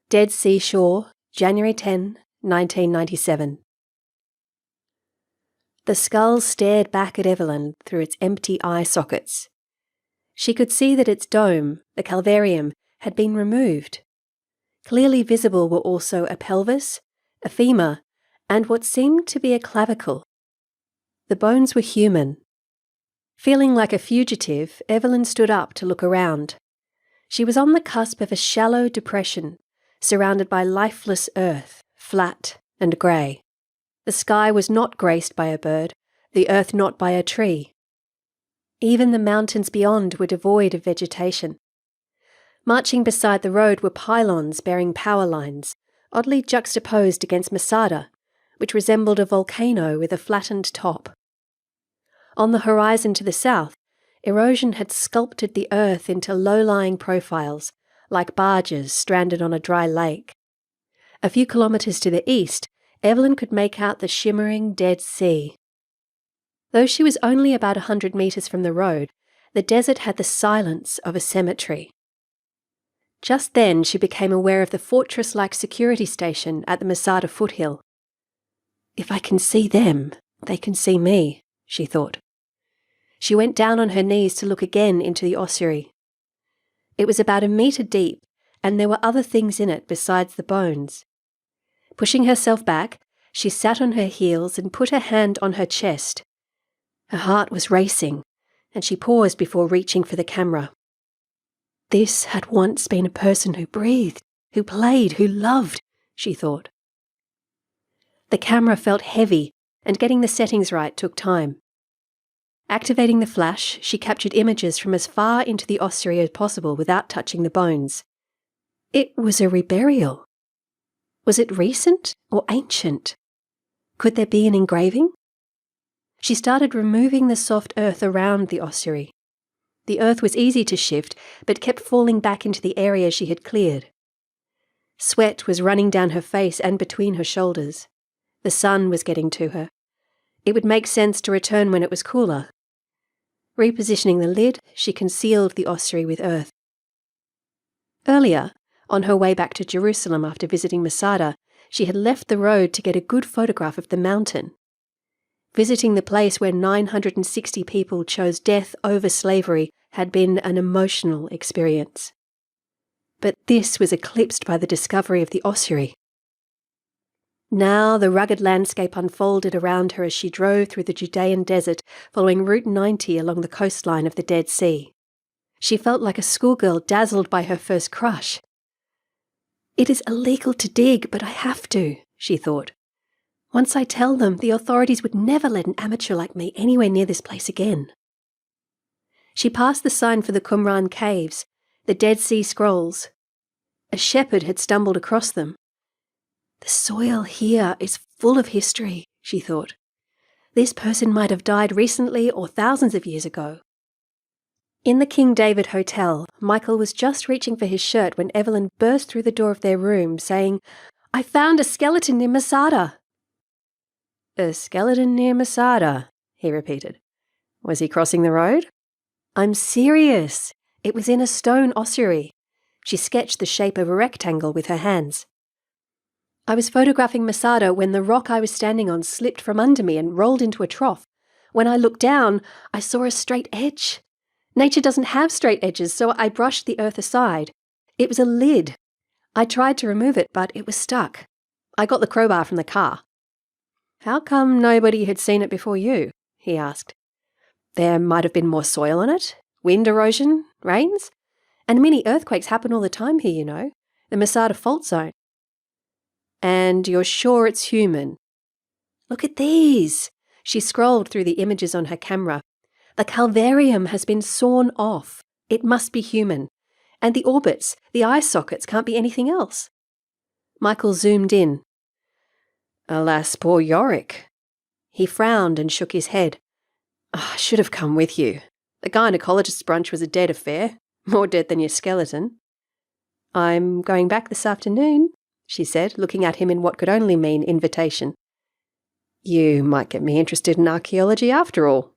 Dead Sea Shore, January 10, 1997. The skull stared back at Evelyn through its empty eye sockets. She could see that its dome, the calvarium, had been removed. Clearly visible were also a pelvis, a femur, and what seemed to be a clavicle. The bones were human. Feeling like a fugitive, Evelyn stood up to look around. She was on the cusp of a shallow depression, surrounded by lifeless earth, flat and grey. The sky was not graced by a bird, the earth not by a tree. Even the mountains beyond were devoid of vegetation. Marching beside the road were pylons bearing power lines, oddly juxtaposed against Masada, which resembled a volcano with a flattened top. On the horizon to the south, erosion had sculpted the earth into low-lying profiles, like barges stranded on a dry lake. A few kilometres to the east, Evelyn could make out the shimmering Dead Sea. Though she was only about 100 metres from the road, the desert had the silence of a cemetery. Just then she became aware of the fortress-like security station at the Masada foothill. If I can see them, they can see me, she thought. She went down on her knees to look again into the ossuary. It was about 1 metre deep, and there were other things in it besides the bones. Pushing herself back, she sat on her heels and put her hand on her chest. Her heart was racing, and she paused before reaching for the camera. This had once been a person who breathed, who played, who loved, she thought. The camera felt heavy, and getting the settings right took time. Activating the flash, she captured images from as far into the ossuary as possible without touching the bones. It was a reburial. Was it recent or ancient? Could there be an engraving? She started removing the soft earth around the ossuary. The earth was easy to shift, but kept falling back into the area she had cleared. Sweat was running down her face and between her shoulders. The sun was getting to her. It would make sense to return when it was cooler. Repositioning the lid, she concealed the ossuary with earth. Earlier, on her way back to Jerusalem after visiting Masada, she had left the road to get a good photograph of the mountain. Visiting the place where 960 people chose death over slavery had been an emotional experience. But this was eclipsed by the discovery of the ossuary. Now the rugged landscape unfolded around her as she drove through the Judean desert, following Route 90 along the coastline of the Dead Sea. She felt like a schoolgirl dazzled by her first crush. It is illegal to dig, but I have to, she thought. Once I tell them, the authorities would never let an amateur like me anywhere near this place again. She passed the sign for the Qumran Caves, the Dead Sea Scrolls. A shepherd had stumbled across them. The soil here is full of history, she thought. This person might have died recently or thousands of years ago. In the King David Hotel, Michael was just reaching for his shirt when Evelyn burst through the door of their room, saying, "I found a skeleton near Masada." "A skeleton near Masada," he repeated. "Was he crossing the road?" "I'm serious. It was in a stone ossuary." She sketched the shape of a rectangle with her hands. "I was photographing Masada when the rock I was standing on slipped from under me and rolled into a trough. When I looked down, I saw a straight edge. Nature doesn't have straight edges, so I brushed the earth aside. It was a lid. I tried to remove it, but it was stuck. I got the crowbar from the car." "How come nobody had seen it before you?" he asked. "There might have been more soil on it, wind erosion, rains. And mini earthquakes happen all the time here, you know, the Masada fault zone." "And you're sure it's human?" "Look at these." She scrolled through the images on her camera. "The calvarium has been sawn off. It must be human. And the orbits, the eye sockets, can't be anything else." Michael zoomed in. "Alas, poor Yorick." He frowned and shook his head. "I should have come with you. The gynecologist's brunch was a dead affair, more dead than your skeleton." "I'm going back this afternoon," she said, looking at him in what could only mean invitation. "You might get me interested in archaeology after all,"